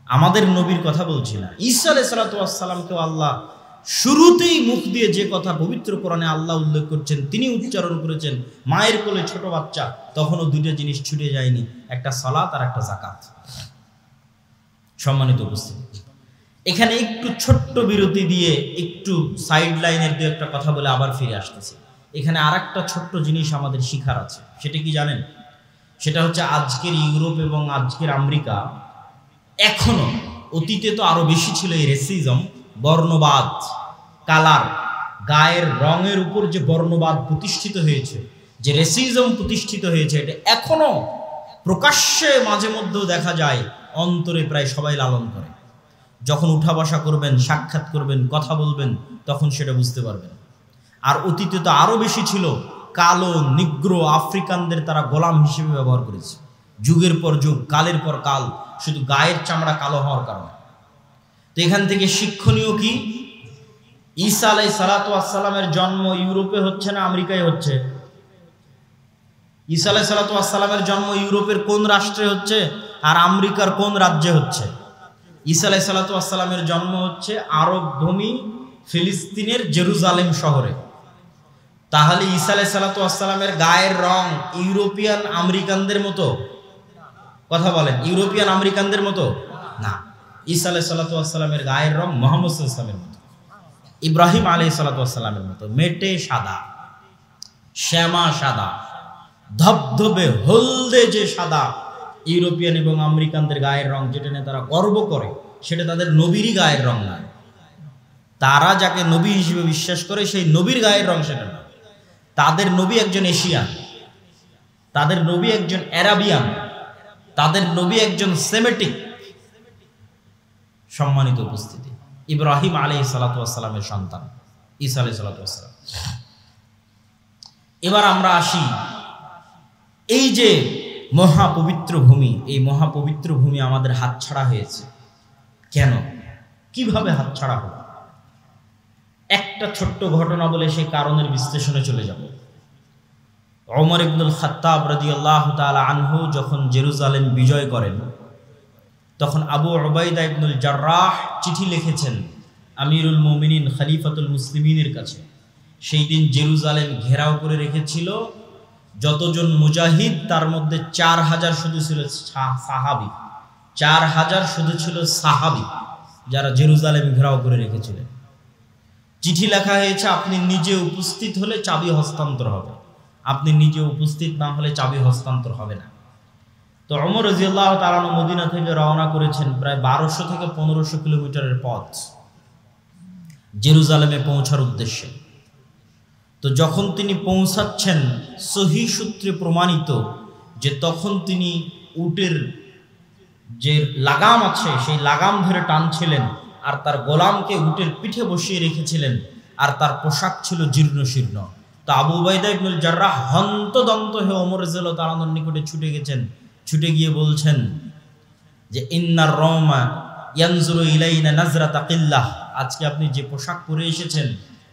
আমাদের নবীর কথা বলছি না। ঈসা আলাইহিস সালাতু ওয়াস সালামকেও আল্লাহ শুরুতেই মুখ দিয়ে যে কথা পবিত্র কোরআনে আল্লাহ উল্লেখ করছেন তিনি উচ্চারণ করেছেন, মায়ের কোলে ছোট বাচ্চা, তখনও দুইটা জিনিস ছুটে যায়নি, একটা সালাত আর একটা যাকাত। সম্মানিত উপস্থিতি, এখানে একটু ছোট্ট বিরতি দিয়ে একটু সাইড লাইনের দু একটা কথা বলে আবার ফিরে আসতেছি। এখানে আর একটা ছোট্ট জিনিস আমাদের শিখার আছে, সেটা কি জানেন? সেটা হচ্ছে আজকের ইউরোপ এবং আজকের আমেরিকা, এখনো, অতীতে তো আরো বেশি ছিল এই রেসিজম, বর্ণবাদ, কালার, গায়ের রঙের উপর যে বর্ণবাদ প্রতিষ্ঠিত হয়েছে, যে রেসিজম প্রতিষ্ঠিত হয়েছে, এটা এখনো প্রকাশ্যে মাঝে মধ্যেও দেখা যায়, অন্তরে প্রায় সবাই লালন করে। যখন উঠা বসা করবেন, সাক্ষাৎ করবেন, কথা বলবেন, তখন সেটা বুঝতে পারবেন। আর অতীতে তো আরো বেশি ছিল, কালো, নিগ্রো, আফ্রিকানদের তারা গোলাম হিসেবে ব্যবহার করেছে, যুগের পর যুগ, কালের পর কাল, শুধু গায়ের চামড়া কালো হওয়ার কারণে। তো এখান থেকে শিক্ষণীয় কি? ঈসা আলাইহিস সালাতু ওয়াস সালামের জন্ম ইউরোপে হচ্ছে না আমেরিকায় হচ্ছে? ঈসা আলাইহিস সালাতু ওয়াস সালামের জন্ম ইউরোপের কোন রাষ্ট্রে হচ্ছে আর আমেরিকার কোন রাজ্যে হচ্ছে? ঈসা আলাইহিস সালাতু ওয়াস সালামের জন্ম হচ্ছে আরব ভূমি ফিলিস্তিনের জেরুজালেম শহরে। তাহলে ঈসা আলাইহিস সালাতু ওয়াস সালামের গায়ের রং ইউরোপিয়ান আমেরিকানদের মতো? কথা বলেন, ইউরোপিয়ান আমেরিকানদের মতো না। ঈসা আলাইহিস সালাতু ওয়াস সালামের গায়ের রং মুহাম্মদ সাল্লাল্লাহু আলাইহি ওয়াসাল্লামের মতো, ইব্রাহিম আলাইহিস সালাতু ওয়াস সালামের মতো, মেটে সাদা, শ্যামা সাদা, ধবধবে হলদে যে সাদা ইউরোপিয়ান এবং আমেরিকানদের গায়ের রং, যেটা নিয়ে তারা গর্ব করে, সেটা তাদের নবীরই গায়ের রং না। তারা যাকে নবী হিসেবে বিশ্বাস করে সেই নবীর গায়ের রং সেটা না। তাদের নবী একজন এশিয়ান, তাদের নবী একজন অ্যারাবিয়ান, তাদের নবী একজন সেমেটিক। সম্মানিত উপস্থিতি, ইব্রাহিম আলাইহিস সালাতু ওয়াস সালামের সন্তান ঈসা আলাইহিস সালাতু ওয়াস সালাম। এবার আমরা আসি, এই যে মহাপবিত্র ভূমি, এই মহাপবিত্র ভূমি আমাদের হাতছাড়া হয়েছে কেন? কিভাবে হাতছাড়া হলো? একটা ছোট্ট ঘটনা বলে সেই কারণের বিশ্লেষণে চলে যাব। ওমর ইবনুল খাত্তাব রাদিয়াল্লাহু তাআলা আনহু যখন জেরুজালেম বিজয় করেন, তখন আবু উবাইদা ইবনুল জাররাহ চিঠি লিখেছেন আমিরুল মুমিনিন খলিফাতুল মুসলিমিনের কাছে। সেই দিন জেরুজালেম ঘেরাও করে রেখেছিল যতজন মুজাহিদ, তার মধ্যে 4000 শুধু ছিল সাহাবী, 4000 শুধু ছিল সাহাবী যারা জেরুজালেম ঘেরাও করে রেখেছিলেন। চিঠি লেখা হয়েছে, আপনি নিজে উপস্থিত হলে চাবি হস্তান্তর হবে, আপনি নিজে উপস্থিত না হলে চাবি হস্তান্তর হবে না। তো ওমর রাদিয়াল্লাহু তাআলা মদিনা থেকে রওনা করেছেন প্রায় 1200 থেকে 1500 কিলোমিটারের পথ জেরুজালেমে পৌঁছার উদ্দেশ্যে। তো যখন তিনি পৌঁছাচ্ছেন, সহি সূত্রে প্রমাণিত যে তখন তিনি উটের যে লাগাম আছে সেই লাগাম ধরে টানছিলেন, আর তার গোলামকে উটের পিঠে বসিয়ে রেখেছিলেন, আর তার পোশাক ছিল জীর্ণ শীর্ণ। তো আবু উবাইদা ইবনুল জাররাহ হন্তদন্ত হয়ে ওমর রাদিয়াল্লাহু তাআলার নিকটে ছুটে গেছেন। ছুটে গিয়ে বলছেন যে ইন্নার রওমা ইয়ানজুরু ইলাইনা নাজরাতা কিল্লাহ, আজকে আপনি যে পোশাক পরে এসেছেন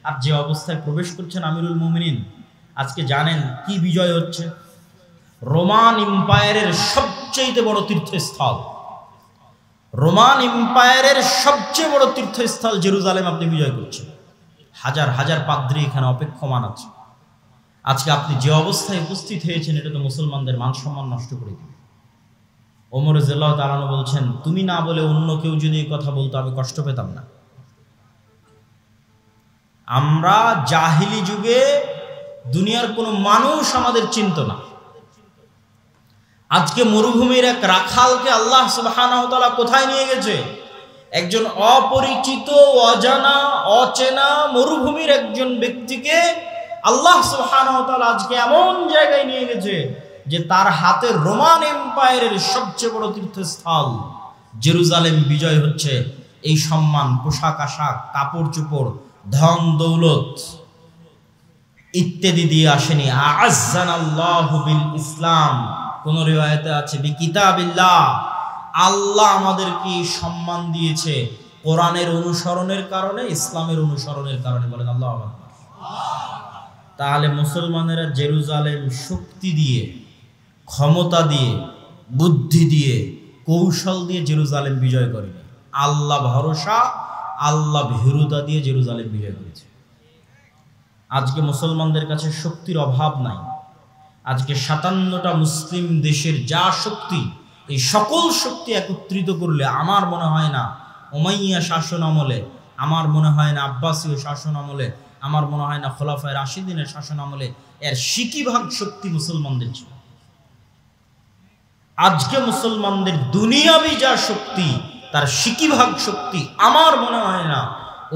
আর যে অবস্থায় প্রবেশ করছেন আমিরুল মুমিনিন, আজকে জানেন কি বিজয় হচ্ছে? রোমান এম্পায়ারের সবচেয়ে বড় তীর্থস্থল, রোমান এম্পায়ারের সবচেয়ে বড় তীর্থস্থল জেরুজালেম আপনি বিজয় করছেন। হাজার হাজার পাদ্রী এখানে অপেক্ষমান আছে। আজকে আপনি যে অবস্থায় উপস্থিত হয়েছেন, এটা তো মুসলমানদের মান সম্মান নষ্ট করে দিবে। ওমর রাদিয়াল্লাহু তাআলা বলছেন, তুমি না বলে অন্য কেউ যদি এই কথা বলতো আমি কষ্ট পেতাম না। আমরা জাহিলি যুগে দুনিয়ার কোনো মানুষ আমাদের চিনত না। আজকে মরুভূমির এক রাখালকে আল্লাহ সুবহানাহু ওয়া তাআলা কোথায় নিয়ে গেছে? একজন অপরিচিত, অজানা, অচেনা মরুভূমির একজন ব্যক্তিকে আল্লাহ সুবহানাহু ওয়া তাআলা আজকে এমন জায়গায় নিয়ে গেছে যে তার হাতে রোমান এম্পায়ারের সবচেয়ে বড় তীর্থস্থল জেরুজালেম বিজয় হচ্ছে। এই সম্মান, পোশাক আশাক, কাপড় চোপড়, ধন দৌলত ইত্যাদি দিয়ে আসেনি। আ'আজ্জানাল্লাহু বিল ইসলাম, কোন রিওয়ায়াতে আছে বিকিতাবিল্লাহ, আল্লাহ আমাদেরকে সম্মান দিয়েছে কোরআনের অনুসরণের কারণে, ইসলামের অনুসরণের কারণে। বলেন আল্লাহু আকবার। তাহলে মুসলমানেরা জেরুজালেম শক্তি দিয়ে, ক্ষমতা দিয়ে, বুদ্ধি দিয়ে, কৌশল দিয়ে জেরুজালেম বিজয় করেনি, আল্লাহ ভরসা, আল্লাহ ভীরুতা দিয়ে জেরুজালেম বিজয় করেছে। আজকে মুসলমানদের কাছে শক্তির অভাব নাই। আজকে 57টা মুসলিম দেশের যা শক্তি, এই সকল শক্তি একত্রিত করলে আমার মনে হয় না উমাইয়া শাসন আমলে, আমার মনে হয় না আব্বাসীয় শাসন আমলে, আমার মনে হয় না খোলাফায়ে রাশিদিনের শাসন আমলে এর 60% শক্তি মুসলমানদের ছিল। আজকে মুসলমানদের দুনিয়াবি যা শক্তি, তার 60% শক্তি আমার মনে হয় না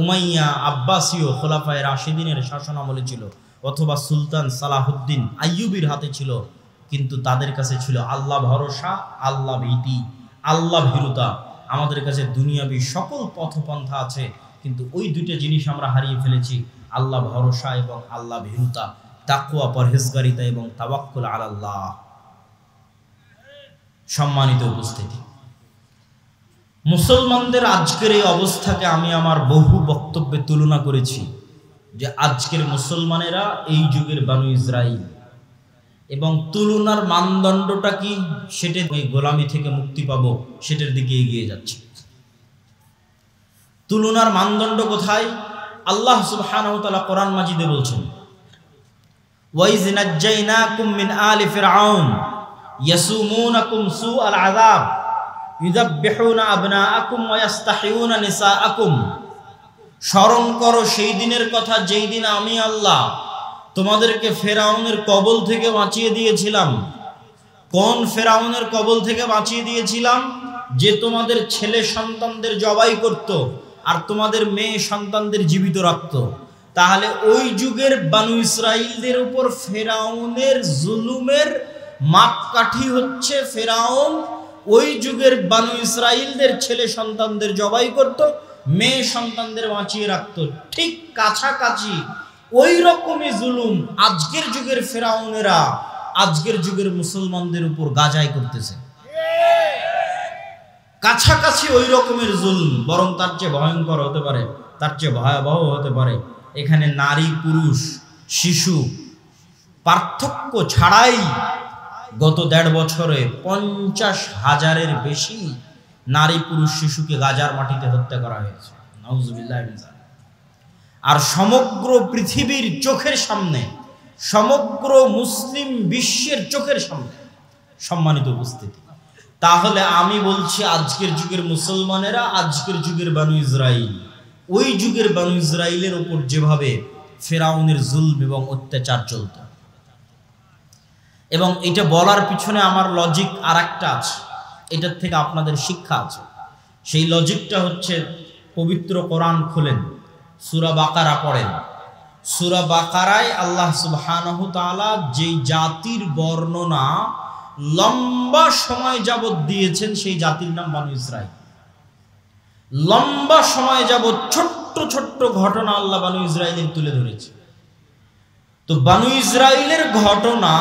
উমাইয়া আব্বাসীয় খোলাফায়ে রাশিদিনের শাসন আমলে ছিল, অথবা সুলতান সালাহুদ্দিন আইয়ুবীর হাতে ছিল। কিন্তু তাদের কাছে ছিল আল্লাহ ভরসা, আল্লাহ ভীতি, আল্লাহ ভীরুতা। আমাদের কাছে দুনিয়াবি সকল পথপন্থা আছে, কিন্তু ওই দুইটা জিনিস আমরা হারিয়ে ফেলেছি, আল্লাহ ভরসা এবং আল্লাহ ভীরুতা, তাকওয়া পরহেজগারিতা এবং তাওয়াক্কুল আলাল্লাহ। সম্মানিত উপস্থিতি, মুসলমানদের আজকের এই অবস্থাকে আমি আমার বহু বক্তব্যে তুলনা করেছি যে আজকের মুসলমানেরা এই যুগের বানু ইসরাইল, এবং তুলনার মানদণ্ডটা কি, সেটা গোলামি থেকে মুক্তি পাবো সেটার দিকে এগিয়ে যাচ্ছে। তুলনার মানদণ্ড কোথায়? আল্লাহ সুবহানাহু ওয়া তাআলা কোরআন মাজিদে বলছেন, ওয়াইজ নাজ্জাইনাকুম মিন আলি ফিরআউন ইয়াসুমুনাকুম সুআল আযাব ইউযাববিহুনা আবনাআকুম ওয়া ইস্তাহিউনা নিসাআকুম। স্মরণ করো সেই দিনের কথা যেই দিন আমি আল্লাহ তোমাদেরকে ফেরাউনের কবল থেকে বাঁচিয়ে দিয়েছিলাম। কোন ফেরাউনের কবল থেকে বাঁচিয়ে দিয়েছিলাম? যে তোমাদের ছেলে সন্তানদের জবাই করত আর তোমাদের মেয়ে সন্তানদের জীবিত রাখত। তাহলে ওই যুগের বানু ইসরাইলদের উপর ফেরাউনের জুলুমের মাপকাঠি হচ্ছে ফেরাউন ওই যুগের বানু ইসরাইলদের ছেলে সন্তানদের জবাই করত, মেয়ে সন্তানদের বাঁচিয়ে রাখত। ঠিক কাছাকাছি ওই রকমই জুলুম আজকের যুগের ফেরাউনেরা আজকের যুগের মুসলমানদের উপর গাজাই করতেছে। কাছাকাছি ওই রকমের জুলুম, বরং তার চেয়ে ভয়ঙ্কর হতে পারে, তার চেয়ে ভয়াবহ হতে পারে। এখানে নারী পুরুষ শিশু পার্থক্য ছাড়াই গত 1.5 বছরে 50,000-এর বেশি নারী পুরুষ শিশুকে গাজার মাটিতে হত্যা করা হয়েছে। নাউজুবিল্লাহ। আর সমগ্র পৃথিবীর চোখের সামনে, সমগ্র মুসলিম বিশ্বের চোখের সামনে। সম্মানিত উপস্থিতি, তাহলে আমি বলছি আজকের যুগের মুসলমানেরা আজকের যুগের বানু ইসরাইল, ওই যুগের বানু ইসরাইলের উপর যেভাবে ফেরাউনের জুলম এবং অত্যাচার চলত, এবং এটা বলার পিছনে আমার লজিক আর একটা আছে, এটার থেকে আপনাদের শিক্ষা আছে। সেই লজিকটা হচ্ছে, পবিত্র কোরআন খুলেন, সূরা বাকারা পড়েন। সূরা বাকারায় আল্লাহ সুবহানাহু তাআলা যেই জাতির বর্ণনা লম্বা সময় যাবত দিয়েছেন, সেই জাতির নাম বানু ইসরাইল। লম্বা সময় যাবত ছোট্ট ছোট্ট ঘটনা আল্লাহ বানু ইসরাইলের তুলে ধরেছে। তো বানু ইসরাইলের ঘটনা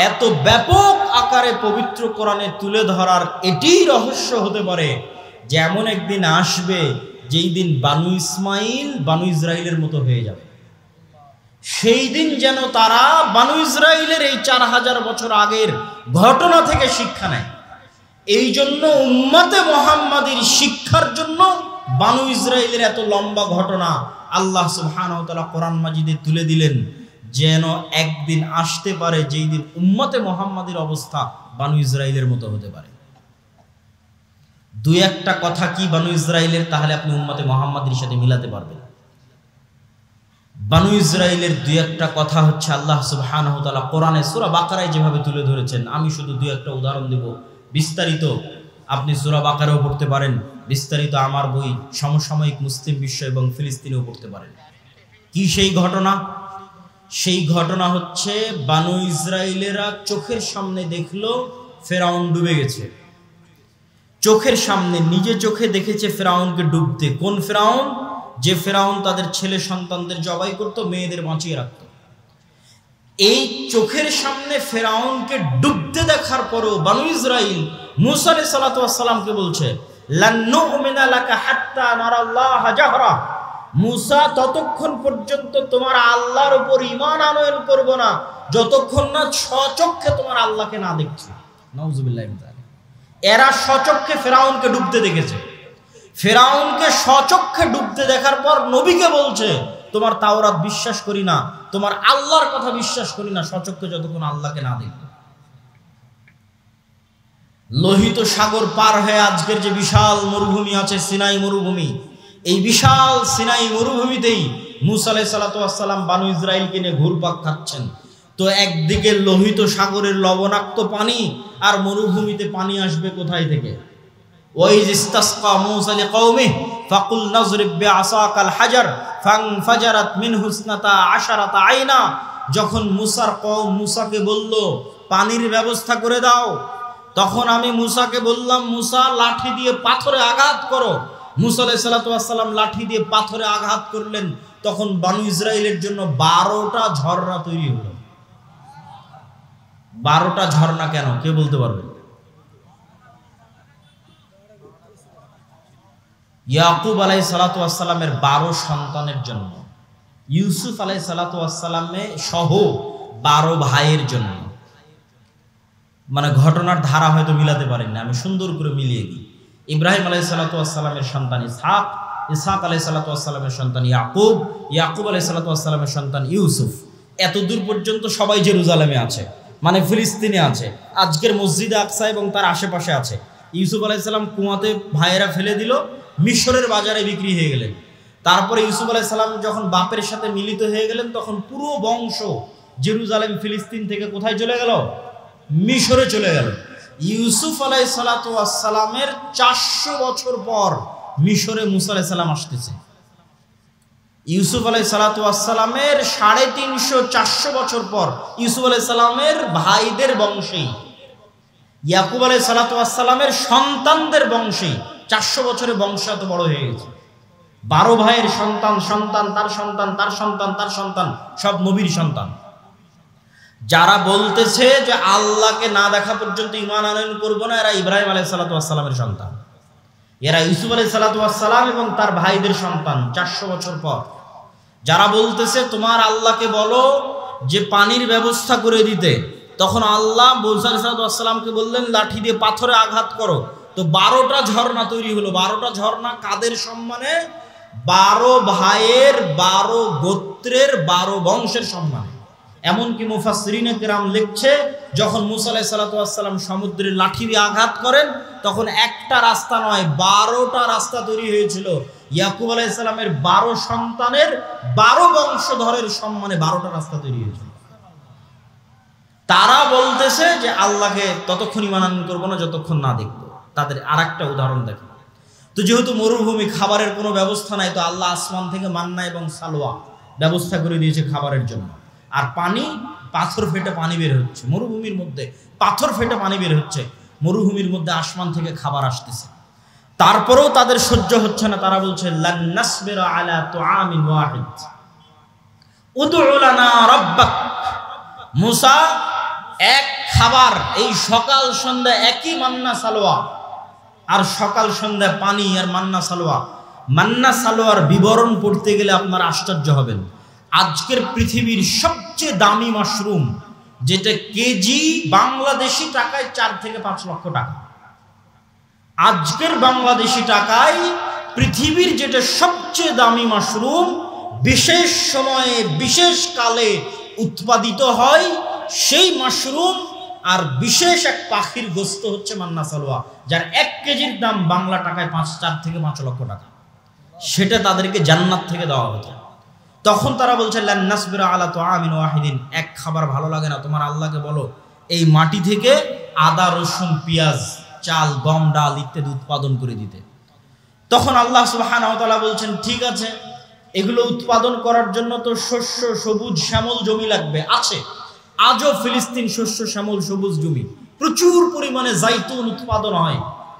এত ব্যাপক আকারে পবিত্র কোরআনে তুলে ধরার এটিই রহস্য হতে পারে যে এমন একদিন আসবে যেই দিন বানু ইসমাইল বানু ইসরাইলের মতো হয়ে যাবে। সেই দিন যেন তারা বানু ইসরাইলের এই 4000 বছর আগের ঘটনা থেকে শিক্ষা নেয়। এই জন্য উম্মতে মুহাম্মাদীর শিক্ষার জন্য বানু ইসরাইলের এত লম্বা ঘটনা আল্লাহ সুবহানাহু ওয়া তাআলা কোরআন মাজিদে তুলে দিলেন, যেন একদিন আসতে পারে যেই দিন উম্মতে মুহাম্মাদীর অবস্থা বানু ইসরাইলের মতো হতে পারে। দুই একটা কথা কি বানু ইসরাইলের, তাহলে আপনি উম্মতে মুহাম্মাদীর সাথে মিলাতে পারবেন। বানু ইসরাইলের দুই একটা কথা হচ্ছে আল্লাহ সুবহানাহু ওয়া তাআলা কোরআনে সূরা বাকারায় যেভাবে তুলে ধরেছেন। আমি শুধু দুই একটা উদাহরণ দেব, বিস্তারিত আপনি সূরা বাকারাও পড়তে পারেন, বিস্তারিত আমার বই সমসাময়িক মুসলিম বিশ্ব এবং ফিলিস্তিনেও পড়তে পারেন। কি সেই ঘটনা? সেই ঘটনা হচ্ছে বানু ইসরাইলেরা চোখের সামনে দেখলো ফেরাউন ডুবে গেছে। চোখের সামনে নিজে চোখে দেখেছে ফেরাউনকে ডুবতে। কোন ফেরাউন? যে ফেরাউন তাদের ছেলে সন্তানদের জবাই করত, মেয়েদের বাঁচিয়ে রাখত। এই চোখের সামনে ফেরাউনকে ডুবতে দেখার পরও বানু ইসরাইল মূসা আলাইহিস সালাতু ওয়াস সালামকে বলছে, লান নুমিনা লাকা হাত্তা নারাল্লাহা জাহরা। মূসা, ততক্ষণ পর্যন্ত তোমার আল্লাহর উপর ঈমান আনয়ন করব না যতক্ষণ না স্বচক্ষে তোমার আল্লাহকে না দেখছি। নাউজুবিল্লাহি মিন যালিক। এরা স্বচক্ষে ফেরাউনকে ডুবতে দেখেছে। ফেরাউনকে স্বচক্ষে ডুবতে দেখার পর নবীকে বলছে, তোমার তাওরাত বিশ্বাস করি না, তোমার আল্লাহর কথা বিশ্বাস করি না, স্বচক্ষে যতক্ষণ আল্লাহকে না দেখব। লোহিত সাগর পার হয়ে আজকের যে বিশাল মরুভূমি আছে, সিনাই মরুভূমি, এই বিশাল সিনাই মরুভূমিতেই মুসা আলাইহিস সালাতু ওয়াস সালাম বানু ইসরাইলকে নিয়ে ঘুরপাক খাচ্ছেন। তো একদিকে লোহিত সাগরের লবণাক্ত পানি, আর মরুভূমিতে পানি আসবে কোথায় থেকে? ওয়াইজ ইসতাসকা মুসা লিকওমিহি ফাকুল নাযরিব বিআসাকাল হাজার ফানফাজারাত মিনহু ইসনাতা আশারাতা আইনা। যখন মুসার কওম মুসাকে বলল পানির ব্যবস্থা করে দাও, তখন আমি মুসাকে বললাম, মুসা লাঠি দিয়ে পাথরে আঘাত করো। মুসা আলাইহিস সালাতু ওয়াস সালাম লাঠি দিয়ে পাথরে আঘাত করলেন। তখন বানু ইসরাইলের জন্য 12টা ঝর্ণা তৈরি হলো। 12টা ঝর্ণা কেন, কে বলতে পারবে? ইয়াকুব আলাইহিস সালাতু ওয়াস সালামের 12 সন্তানের জন্য, ইউসুফ আলাইহিস সালাতু ওয়াস সালামের সহ 12 ভাইয়ের জন্য। মানে ঘটনার ধারা হয়তো মিলাতে পারেন না, আমি সুন্দর করে মিলিয়ে দিই। ইব্রাহিম আলাইহিস সালাতু ওয়াস সালামের সন্তান ইসহাক, ইসহাক আলাইহিস সালাতু ওয়াস সালামের সন্তান ইয়াকুব, ইয়াকুব আলাইহিস সালাতু ওয়াস সালামের সন্তান ইউসুফ। এত দূর পর্যন্ত সবাই জেরুজালেমে আছে, মানে ফিলিস্তিনে আছে, আজকের মসজিদে আকসা এবং তার আশেপাশে আছে। ইউসুফ আলাইহিস সালাম কুয়াতে ভাইয়েরা ফেলে দিল, মিশরের বাজারে বিক্রি হয়ে গেলেন। তারপরে ইউসুফ আলাইহিস সালাম যখন বাপের সাথে মিলিত হয়ে গেলেন, তখন পুরো বংশ জেরুজালেম ফিলিস্তিন থেকে কোথায় চলে গেল? মিশরে চলে গেল। ইউসুফ আলাইহিস সালাতু ওয়াস সালামের 400 বছর পর মিশরে মুসা আলাইহিস সালাম আসতেছে। ইউসুফ আলাইহিস সালাতু ওয়াস সালামের 350-400 বছর পর ইউসুফ আলাইহিস সালামের ভাইদের বংশেই, ইয়াকুব আলাইহিস সালাতু ওয়াস সালামের সন্তানদের বংশেই 400 বছরে বংশ এত বড় হয়ে গেছে। 12 ভাইয়ের সন্তান, সন্তান তার সন্তান, তার সন্তান, তার সন্তান, সব নবীর সন্তান। যারা বলতেছে যে আল্লাহকে না দেখা পর্যন্ত ঈমান আনয়ন করব না, এরা ইব্রাহিম আলাইহিস সালাতু ওয়াস সালামের সন্তান, এরা ইউসুফ আলাইহিস সালাতু ওয়াস সালাম এবং তার ভাইদের সন্তান 400 বছর পর। যারা বলতেছে তোমার আল্লাহকে বলো যে পানির ব্যবস্থা করে দিতে, তখন আল্লাহ মুসা আলাইহিস সালাতু ওয়াস সালামকে বললেন লাঠি দিয়ে পাথরে আঘাত করো। তো 12টা ঝর্ণা তৈরি হলো। 12টা ঝর্ণা কাদের সম্মানে? 12 ভাইয়ের, 12 গোত্রের, 12 বংশের সম্মানে। এমনকি মুফাসসিরিনে কেরাম লিখছে, যখন মুসা আলাইহিস সালাতু ওয়াস সালাম সমুদ্রে লাঠি দিয়ে আঘাত করেন, তখন একটা রাস্তা নয় 12টা রাস্তা তৈরি হয়েছিল। ইয়াকুব আলাইহিস সালামের 12 সন্তানের 12 বংশধরের সম্মানে 12টা রাস্তা তৈরি হয়েছিল। তারা বলতেছে যে আল্লাহকে ততক্ষণ ঈমান আনয়ন করবো না যতক্ষণ না দেখবো। তাদের আরেকটা উদাহরণ দেখেন তো, যেহেতু মরুভূমি, খাবারের কোনো ব্যবস্থা নাই, তো আল্লাহ আসমান থেকে মান্না এবং সালোয়া ব্যবস্থা করে দিয়েছে খাবারের জন্য। আর পানি, পাথর ফেটে পানি বের হচ্ছে মরুভূমির মধ্যে, পাথর ফেটে পানি বের হচ্ছে মরুভূমির মধ্যে, আসমান থেকে খাবার আসতেছে। তারপরেও তাদের সহ্য হচ্ছে না। তারা বলছে লান নাসবিরা আলা তুআমিন ওয়াহিদ উদউ লানা রাব্বাক। মুসা, এক খাবার, এই সকাল সন্ধ্যা একই মান্না সালোয়া, আর সকাল সন্ধ্যা পানি আর মান্না সালোয়া। মান্না সালোয়ার বিবরণ পড়তে গেলে আপনারা আশ্চর্য হবেন। আজকের পৃথিবীর সবচেয়ে দামি মাশরুম, যেটা কেজি বাংলাদেশি টাকায় 4 থেকে 5 লক্ষ টাকা, আজকের বাংলাদেশি টাকায় পৃথিবীর যেটা সবচেয়ে দামি মাশরুম, বিশেষ সময়ে বিশেষ কালে উৎপাদিত হয়, সেই মাশরুম আর বিশেষ এক পাখির গোস্ত হচ্ছে মান্না সালোয়া, যার 1 কেজির দাম বাংলা টাকায় 4 থেকে 5 লক্ষ টাকা। সেটা তাদেরকে জান্নাত থেকে দেওয়া হতো। তখন তারা বলছে লান নাসবিরা আলা তুআমিন ওয়াহিদিন, এক খাবার ভালো লাগে না, তোমার আল্লাহকে বলো এই মাটি থেকে আদা, রসুন, পেঁয়াজ, চাল, গম, ডাল ইত্যাদি উৎপাদন করে দিতে। তখন আল্লাহ সুবহানাহু ওয়া তাআলা বলছেন ঠিক আছে, এগুলো উৎপাদন করার জন্য তো শস্য, সবুজ শ্যামল জমি লাগবে। আছে আজও ফিলিস্তিন শস্য শ্যামল সবুজ জমি, প্রচুর পরিমাণে জাইতুন উৎপাদন হয়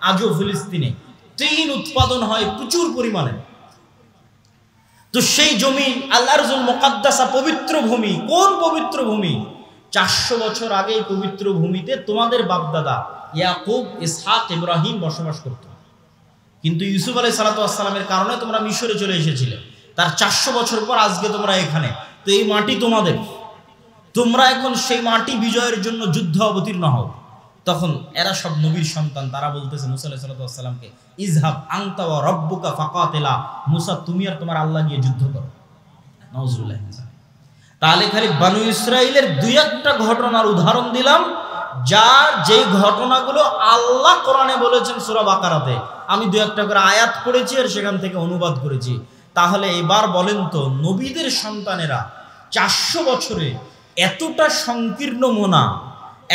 আজও ফিলিস্তিনে, তিন উৎপাদন হয় প্রচুর পরিমাণে। তো সেই জমি আল্লাহর মুকাদ্দাসা, পবিত্র ভূমি। কোন পবিত্র ভূমি? 400 বছর আগে এই পবিত্র ভূমিতে তোমাদের বাপদাদা ইয়াকুব, ইসহাক, ইব্রাহিম বসবাস করত। কিন্তু ইউসুফ আলাইহিস সালাতু ওয়াস সালামের কারণে তোমরা মিশরে চলে এসেছিলে। তার 400 বছর পর আজকে তোমরা এখানে। তো এই মাটি তোমাদের, তোমরা এখন সেই মাটি বিজয়ের জন্য যুদ্ধ অবতীর্ণ হও। তখন এরা সব নবীর সন্তান, তারা বলতেছে মুসা আলাইহিস সালামকে, ইজহাব আনতা ওয়া রাব্বুকা ফাকাতিলা, মুসা তুমি আর তোমার আল্লাহ গিয়ে যুদ্ধ করো। নাউজুবিল্লাহ। তাহলে খালি বানু ইসরাইলের দুই একটা ঘটনার উদাহরণ দিলাম, যার যে ঘটনাগুলো আল্লাহ কোরআনে বলেছেন সূরা বাকারাতে, আমি দুই একটা করে আয়াত পড়েছি আর সেখান থেকে অনুবাদ করেছি। তাহলে এবার বলেন তো, নবীদের সন্তানেরা 400 বছরে এতটা সংকীর্ণ মনা,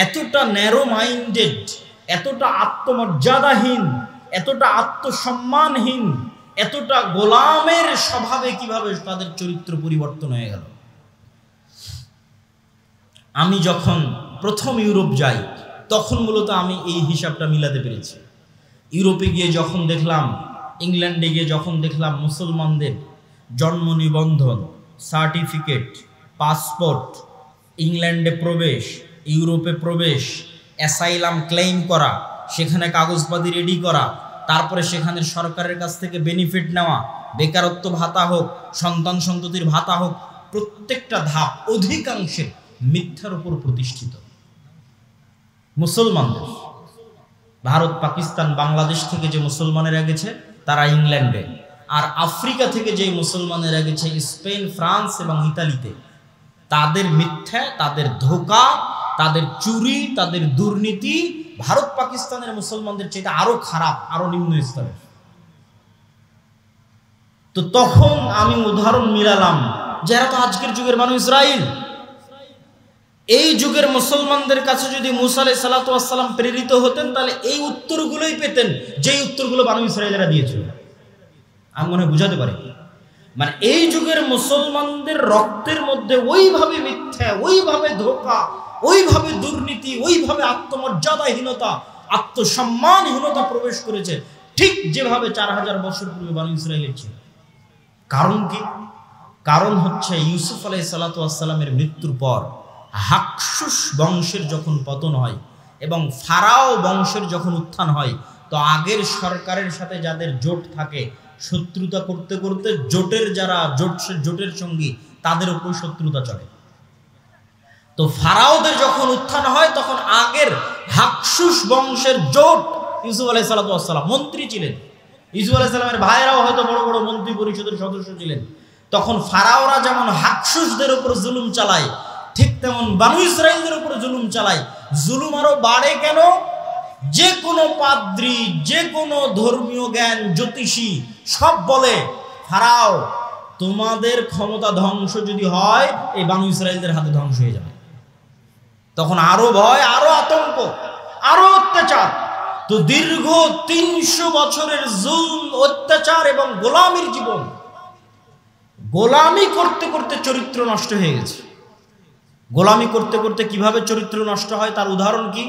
এতটা ন্যারো মাইন্ডেড, এতটা আত্মমর্যাদাহীন, এতটা আত্মসম্মানহীন, এতটা গোলামের স্বভাবে কিভাবে তাদের চরিত্র পরিবর্তন হয়ে গেল। আমি যখন প্রথম ইউরোপ যাই তখন মূলত আমি এই হিসাবটা মিলাতে পেরেছি। ইউরোপে গিয়ে যখন দেখলাম, ইংল্যান্ডে গিয়ে যখন দেখলাম মুসলমানদের জন্ম নিবন্ধন, সার্টিফিকেট, পাসপোর্ট, ইংল্যান্ডে প্রবেশ, ইউরোপে প্রবেশ, অ্যাসাইলাম ক্লেইম করা, সেখানে কাগজপাতি রেডি করা, তারপরে সেখানে সরকারের কাছ থেকে বেনিফিট নেওয়া, বেকারত্ব ভাতা হোক, সন্তান সন্ততির ভাতা হোক, প্রত্যেকটা ধাপ অধিকাংশে মিথ্যার উপর প্রতিষ্ঠিত। মুসলমানদের ভারত, পাকিস্তান, বাংলাদেশ থেকে যে মুসলমানেরা গেছে তারা ইংল্যান্ডে, আর আফ্রিকা থেকে যে মুসলমানেরা গেছে স্পেন, ফ্রান্স এবং ইতালিতে, তাদের মিথ্যা, তাদের ধোঁকা, তাদের চুরি, তাদের দুর্নীতি ভারত পাকিস্তানের মুসলমানদের চাইতে আরো খারাপ, আরো নিম্ন স্তরের। তো তখন আমি উদাহরণ মিলালাম, যারা তো আজকের যুগের বানু ইসরাইল, এই যুগের মুসলমানদের কাছে যদি মুসা আলাইহিস সালাতু ওয়াস সালাম প্রেরিত হতেন তাহলে এই উত্তরগুলোই পেতেন, যেই উত্তরগুলো বানু ইসরাইলেরা দিয়েছিল। আমি মনে হয় বুঝাতে পারি, মানে এই যুগের মুসলমানদের রক্তের মধ্যে ওইভাবে মিথ্যা, ওইভাবে ধোঁকা, ওইভাবে দুর্নীতি, ওইভাবে আত্মমর্যাদাহীনতা, আত্মসম্মানহীনতা প্রবেশ করেছে, ঠিক যেভাবে 4000 বছর পূর্বে বানু ইসরাইলের ছিল। কারণ কি? কারণ হচ্ছে ইউসুফ আলাইহিস সালাতু ওয়াস সালামের মৃত্যুর পর হাকসুস বংশের যখন পতন হয় এবং ফারাও বংশের যখন উত্থান হয়, তো আগের সরকারের সাথে যাদের জোট থাকে, শত্রুতা করতে করতে জোটের যারা জোটের সঙ্গী তাদের উপর শত্রুতা চলে। তো ফারাওদের যখন উত্থান হয় তখন আগের হাকসুস বংশের জোট, ইউসুফ আলাইহিস সালাতু ওয়াস সালাম মন্ত্রী ছিলেন, ইউসুফ আলাইহিস সালামের ভাইরাও হয়তো বড় বড় মন্ত্রী পরিষদের সদস্য ছিলেন। তখন ফারাওরা যেমন হাকসুসদের উপর জুলুম চালায়, ঠিক তেমন বানু ইসরাইলদের উপর জুলুম চালায়। জুলুম আরো বাড়ে কেন? যে কোনো পাদ্রী, যে কোনো ধর্মীয় জ্ঞান, জ্যোতিষী সব বলে, ফারাও তোমাদের ক্ষমতা ধ্বংস যদি হয় এই বানু ইসরাইলদের হাতে ধ্বংস হয়ে যাবে। তখন আরো ভয়, আরো আতঙ্ক, আরো অত্যাচার। তো দীর্ঘ 300 বছরের জুলম, অত্যাচার এবং গোলামির জীবন, গোলামি করতে করতে চরিত্র নষ্ট হয়ে গেছে। গোলামি করতে করতে কিভাবে চরিত্র নষ্ট হয় তার উদাহরণ কি?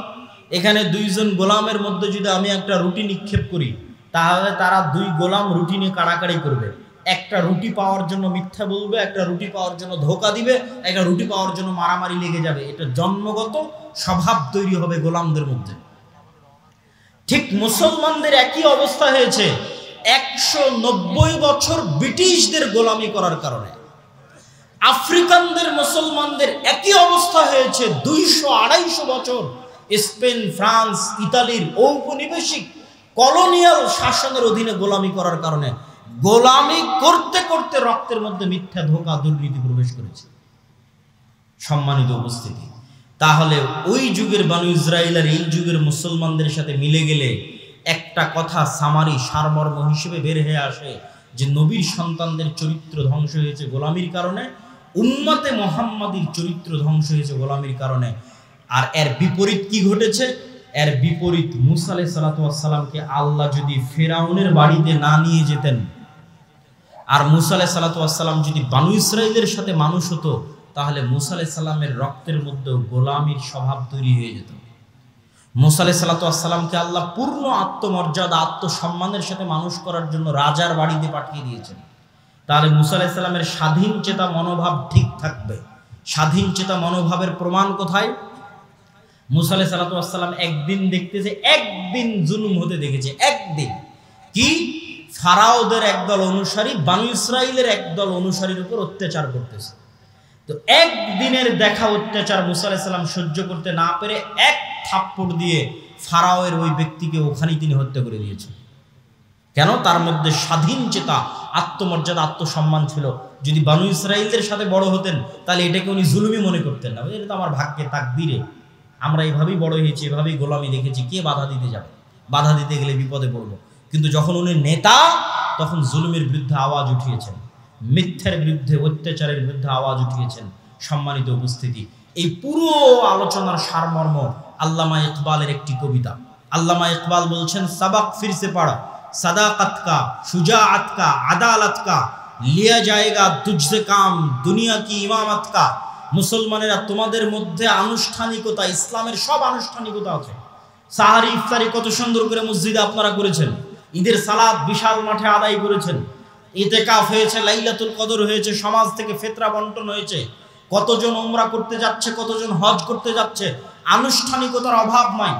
এখানে দুইজন গোলামের মধ্যে যদি আমি একটা রুটি নিক্ষেপ করি, তাহলে তারা দুই গোলাম রুটি নিয়ে কাড়াকাড়ি করবে। একটা রুটি পাওয়ার জন্য মিথ্যা বলবে, একটা রুটি পাওয়ার জন্য ধোঁকা দিবে, একটা রুটি পাওয়ার জন্য মারামারি লেগে যাবে। এটা জন্মগত স্বভাব তৈরি হবে গোলামদের মধ্যে। ঠিক মুসলমানদের একই অবস্থা হয়েছে 190 বছর ব্রিটিশদের গোলামি করার কারণে। আফ্রিকানদের মুসলমানদের একই অবস্থা হয়েছে 200-250 বছর স্পেন, ফ্রান্স, ইতালির ঔপনিবেশিক কলোনিয়াল শাসনের অধীনে গোলামি করার কারণে। গোলামি করতে করতে রক্তের মধ্যে মিথ্যা, ধোঁকা, দুর্নীতি প্রবেশ করেছে। সম্মানিত উপস্থিতি, তাহলে ওই যুগের বানু ইসরাইল আর এই যুগের মুসলমানদের সাথে মিলে গেলে একটা কথা সামারি সারমর্ম হিসেবে বের হয়ে আসে যে নবীর সন্তানদের চরিত্র ধ্বংস হয়েছে গোলামির কারণে, উম্মতে মুহাম্মাদীর চরিত্র ধ্বংস হয়েছে গোলামির কারণে। আর এর বিপরীত কি ঘটেছে? এর বিপরীত, মুসা আলাইহিস সালাতু ওয়াস সালামকে আল্লাহ যদি ফেরাউনের বাড়িতে না নিয়ে যেতেন, আর মুসা আলাইহিস সালাতু ওয়াস সালাম যদি বানু ইসরাইলের সাথে মানুষ হতো, তাহলে মুসা আলাইহিস সালামের রক্তের মধ্যে গোলামির স্বভাব তৈরি হয়ে যেত। মুসা আলাইহিস সালাতু ওয়াস সালামকে আল্লাহ পূর্ণ আত্মমর্যাদা, আত্মসম্মানের সাথে মানুষ করার জন্য রাজার বাড়িতে পাঠিয়ে দিয়েছেন। তাহলে মুসা আলাইহিস সালামের স্বাধীন চেতা মনোভাব ঠিক থাকবে। স্বাধীন চেতা মনোভাবের প্রমাণ কোথায়? মুসা আলাইহিস সালাতু ওয়াস সালাম একদিন দেখতেছে, একদিন জুলুম হতে দেখেছে। একদিন কি? ফারাওদের একদল অনুসারী বানু ইসরাইলের একদল অনুসারীর উপর অত্যাচার করতেছে। তো তো একদিনের দেখা অত্যাচার মুসা আলাইহিস সালাম সহ্য করতে না পেরে এক থাপ্পড় দিয়ে ফারাওয়ের ওই ব্যক্তিকে ওখানেই তিনি হত্যা করে দিয়েছেন। কেন? তার মধ্যে স্বাধীন চেতা, আত্মমর্যাদা, আত্মসম্মান ছিল। যদি বানু ইসরাইলদের সাথে বড় হতেন তাহলে এটাকে উনি জুলুমি মনে করতেন না, এটা তো আমার ভাগ্যে, তাকদীরে, আমরা এভাবেই বড় হয়েছি, এভাবেই গোলামি দেখেছি, কে বাধা দিতে যাবে? বাধা দিতে গেলে বিপদে পড়বো। কিন্তু যখন উনি নেতা, তখন জুলুমের বিরুদ্ধে আওয়াজ উঠিয়েছেন, মিথ্যার বিরুদ্ধে, অত্যাচারের বিরুদ্ধে আওয়াজ উঠিয়েছেন। সম্মানিত উপস্থিতি, এই পুরো আলোচনার সারমর্ম আল্লামা ইকবালের একটি কবিতা। আল্লামা ইকবাল বলছেন, সাবাক ফিরসে পড়া, সাদাকাত কা, শুজাআত কা, আদালত কা, লিয়া জায়েগা তুঝসে কাম, দুনিয়া কি ইমামত কা। মুসলমানেরা, তোমাদের মধ্যে আনুষ্ঠানিকতা, ইসলামের সব আনুষ্ঠানিকতা আছে। সাহারি ইফতারি কত সুন্দর করে মসজিদে আপনারা করেছেন, ঈদের সালাত বিশাল মাঠে আদায় করেছেন, ইতিকাফ হয়েছে, লাইলাতুল কদর হয়েছে, সমাজ থেকে ফিতরা বন্টন হয়েছে, কতজন উমরা করতে যাচ্ছে, কতজন হজ করতে যাচ্ছে, আনুষ্ঠানিকতার অভাব নাই।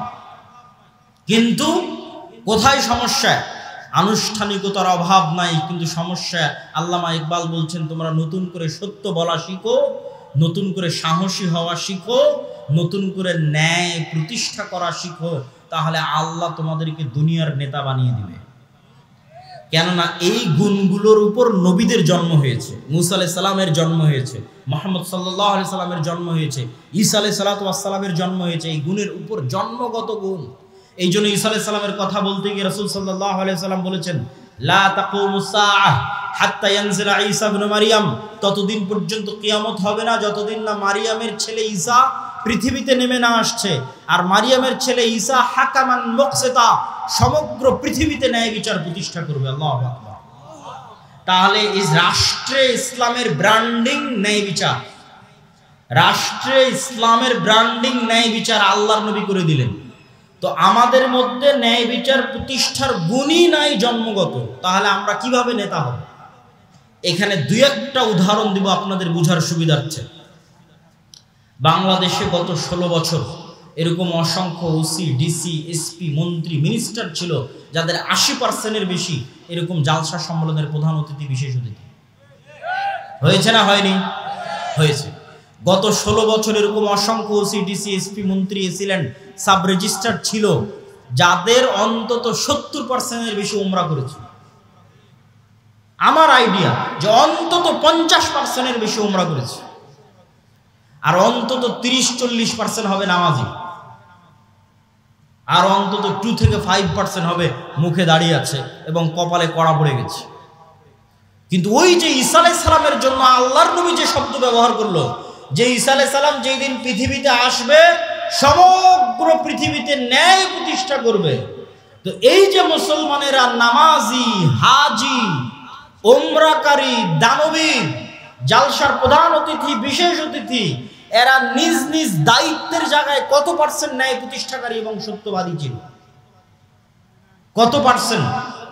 কিন্তু কোথায় সমস্যা? আনুষ্ঠানিকতার অভাব নাই, কিন্তু সমস্যা, আল্লামা ইকবাল বলছেন, তোমরা নতুন করে সত্য বলা শিখো, নতুন করে সাহসী হওয়া শিখো, নতুন করে ন্যায় প্রতিষ্ঠা করা শিখো, তাহলে আল্লাহ তোমাদেরকে দুনিয়ার নেতা বানিয়ে দিবে। কেননা এই গুণগুলোর উপর নবীদের জন্ম হয়েছে, মুসা আলাইহিস সালামের জন্ম হয়েছে, মুহাম্মদ সাল্লাল্লাহু আলাইহি সাল্লামের জন্ম হয়েছে, ঈসা আলাইহিস সালাতু ওয়াস সালামের জন্ম হয়েছে। এই গুণের উপর জন্মগত গুণ। এই জন্য ঈসা আলাইহিস সালামের কথা বলতে গিয়ে রাসূল সাল্লাল্লাহু আলাইহি সাল্লাম বলেছেন, লা তাকুমুস সাআহ হাত্তা ইয়ানজিলা ঈসা ইবনে মারইয়াম, ততদিন পর্যন্ত কিয়ামত হবে না যতদিন না মারিয়ামের ছেলে ঈসা পৃথিবীতে নেমে না আসছে। আর মারিয়ামের ছেলে ঈসা হাকামান মুকসিতা, সমগ্র পৃথিবীতে ন্যায় বিচার প্রতিষ্ঠা করবে। আল্লাহু আকবার। তাহলে এই রাষ্ট্রে ইসলামের ব্র্যান্ডিং ন্যায় বিচার, রাষ্ট্রে ইসলামের ব্র্যান্ডিং ন্যায় বিচার আল্লাহর নবী করে দিলেন। তো আমাদের মধ্যে ন্যায় বিচার প্রতিষ্ঠার গুণই নাই জন্মগত, তাহলে আমরা কিভাবে নেতা হব? এখানে দুই একটা উদাহরণ দিব আপনাদের বুঝার সুবিধার্থে। বাংলাদেশে গত 16 বছর এরকম অসংখ্য ওসি, ডিসি, এসপি, মন্ত্রী, মিনিস্টার ছিল যাদের 80%-এর বেশি এরকম জালসা সম্মেলনের প্রধান অতিথি, বিশেষ অতিথি হয়েছে না হয়নি? হয়েছে। গত 16 বছর এরকম অসংখ্য ওসি, ডিসি, এসপি, মন্ত্রী, এসিল্যান্ড, সাব রেজিস্ট্রার ছিল যাদের অন্তত 70%-এর বেশি উমরা করেছে। আমার আইডিয়া যে অন্তত 50%-এর বেশি উমরা করেছে, আর অন্তত 30-40% হবে নামাজি, আর অন্তত 2 থেকে 5% হবে মুখে দাঁড়িয়ে আছে এবং কপালে কড়া পড়ে গেছে। কিন্তু ওই যে ঈসা আলাইহিস সালামের জন্য আল্লাহর নবী যে শব্দ ব্যবহার করলো, যে ঈসা আলাইহিস সালাম যেই দিন পৃথিবীতে আসবে সমগ্র পৃথিবীতে ন্যায় প্রতিষ্ঠা করবে। তো এই যে মুসলমানেরা নামাজি, হাজি, উমরাকারী, দানবীর, জালসার প্রধান অতিথি, বিশেষ অতিথি, এরা নিজ নিজ দায়িত্বের জায়গায় কত পার্সেন্ট ন্যায় প্রতিষ্ঠাকারী এবং সত্যবাদী ছিল? কত পার্সেন্ট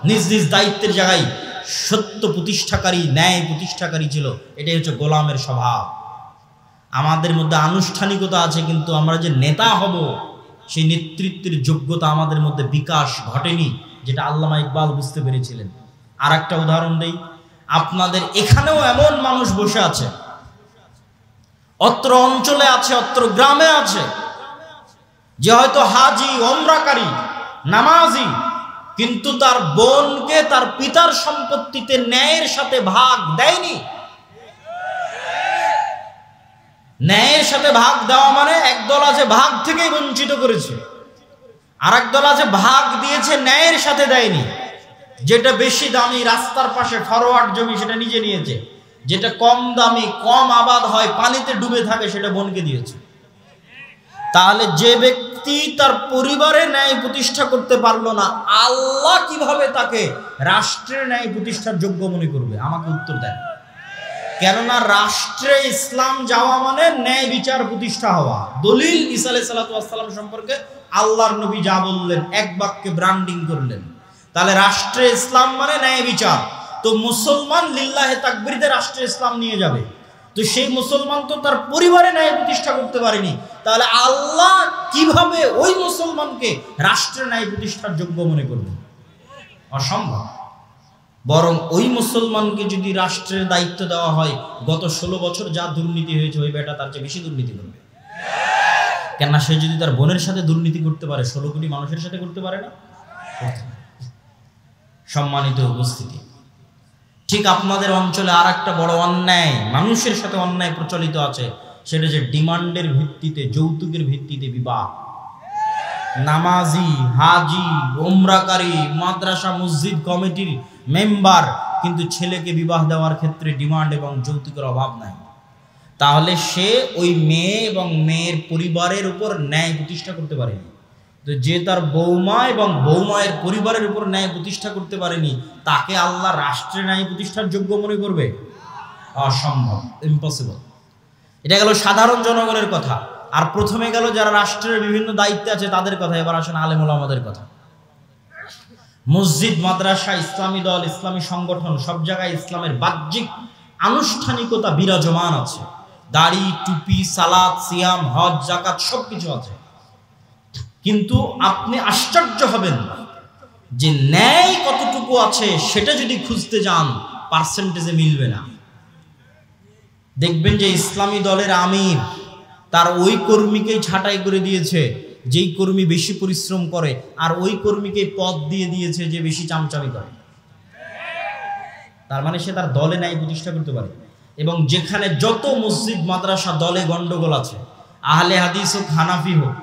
নিজ নিজ দায়িত্বের জায়গায় সত্য প্রতিষ্ঠাকারী, ন্যায় প্রতিষ্ঠাকারী ছিল? এটাই হচ্ছে গোলামের স্বভাব। আমাদের মধ্যে আনুষ্ঠানিকতা আছে, কিন্তু আমরা যে নেতা হব সেই নেতৃত্বের যোগ্যতা আমাদের মধ্যে বিকাশ ঘটেনি, যেটা আল্লামা ইকবাল বুঝতে পেরেছিলেন। আর একটা উদাহরণ দেই, আপনাদের এখানেও এমন মানুষ বসে আছে, অত্র অঞ্চলে আছে, অত্র গ্রামে আছে, যে হয়তো হাজি, ওমরাকারী, নামাজি, কিন্তু তার বোনকে তার পিতার সম্পত্তিতে ন্যায়ের সাথে ভাগ দেয়নি। ন্যায়ের সাথে ভাগ দেওয়া মানে একদল আছে ভাগ থেকেই বঞ্চিত করেছে, আর একদল আছে ভাগ দিয়েছে ন্যায়ের সাথে দেয়নি। যেটা বেশি দামি রাস্তার পাশে ফরওয়ার্ড জমি সেটা নিজে নিয়েছে, যেটা কম দামি, কম আবাদ হয়, পানিতে ডুবে থাকে, সেটা বোনকে দিয়েছে। তাহলে যে ব্যক্তি তার পরিবারে ন্যায় প্রতিষ্ঠা করতে পারলো না, আল্লাহ কিভাবে তাকে রাষ্ট্রের ন্যায় প্রতিষ্ঠার যোগ্য মনে করবে? আমাকে উত্তর দেন। কেননা রাষ্ট্রে ইসলাম যাওয়া মানে ন্যায় বিচার প্রতিষ্ঠা হওয়া। দলিল ঈসা আলাইহিস সালাতু ওয়াস সালাম সম্পর্কে আল্লাহর নবী যা বললেন এক বাক্যে ব্র্যান্ডিং করলেন। তাহলে রাষ্ট্রে ইসলাম মানে ন্যায় বিচার। তো মুসলমান লিল্লাহে তাকবীরতে রাষ্ট্রে ইসলাম নিয়ে যাবে, তো সেই মুসলমান তো তার পরিবারে ন্যায় প্রতিষ্ঠা করতে পারেনি, তাহলে আল্লাহ কিভাবে ওই মুসলমানকে রাষ্ট্রে ন্যায় প্রতিষ্ঠার যোগ্য মনে করবেন? অসম্ভব। বরং ওই মুসলমানকে যদি রাষ্ট্রের দায়িত্ব দেওয়া হয়, গত 16 বছর যা দুর্নীতি হয়েছে ওই বেটা তার চেয়ে বেশি দুর্নীতি করবে। কেননা সে যদি তার বোনের সাথে দুর্নীতি করতে পারে, 16 কোটি মানুষের সাথে করতে পারে না? সম্মানিত উপস্থিতি, ঠিক আপনাদের অঞ্চলে আর একটা বড় অন্যায়, মানুষের সাথে অন্যায় প্রচলিত আছে, সেটা যে ডিমান্ডের ভিত্তিতে, যৌতুকের ভিত্তিতে বিবাহ। নামাজি, হাজি, ওমরাকারী, মাদ্রাসা মসজিদ কমিটির মেম্বার, কিন্তু ছেলেকে বিবাহ দেওয়ার ক্ষেত্রে ডিমান্ড এবং যৌতুকের অভাব নাই। তাহলে সে ওই মেয়ে এবং মেয়ের পরিবারের উপর ন্যায় প্রতিষ্ঠা করতে পারেনি। তো যে তার বৌমা এবং বৌমায়ের পরিবারের উপর ন্যায় প্রতিষ্ঠা করতে পারেনি, তাকে আল্লাহ রাষ্ট্রে ন্যায় প্রতিষ্ঠার যোগ্য মনে করবে? অসম্ভব, ইম্পসিবল। এটা গেল সাধারণ জনগণের কথা। আর প্রথমে গেল যারা রাষ্ট্রের বিভিন্ন দায়িত্বে আছে তাদের কথা। এবার আসেন আলেম ওলামাদের কথা। মসজিদ, মাদ্রাসা, ইসলামী দল, ইসলামী সংগঠন, সব জায়গায় ইসলামের বাহ্যিক আনুষ্ঠানিকতা বিরাজমান আছে। দাড়ি, টুপি, সালাত, সিয়াম, হজ, যাকাত সবকিছু আছে। কিন্তু আপনি আশ্চর্য হবেন যে ন্যায় কতটুকু আছে সেটা যদি খুঁজতে যান, পার্সেন্টেজে মিলবে না। দেখবেন যে ইসলামী দলের আমির তার ওই কর্মীকেই ছাঁটাই করে দিয়েছে যেই কর্মী বেশি পরিশ্রম করে, আর ওই কর্মীকে পদ দিয়ে দিয়েছে যে বেশি চামচামি করে। তার মানে সে তার দলে ন্যায় প্রতিষ্ঠা করতে পারে। এবং যেখানে যত মসজিদ, মাদ্রাসা, দলে গন্ডগোল আছে, আহলে হাদিস হোক, হানাফি হোক,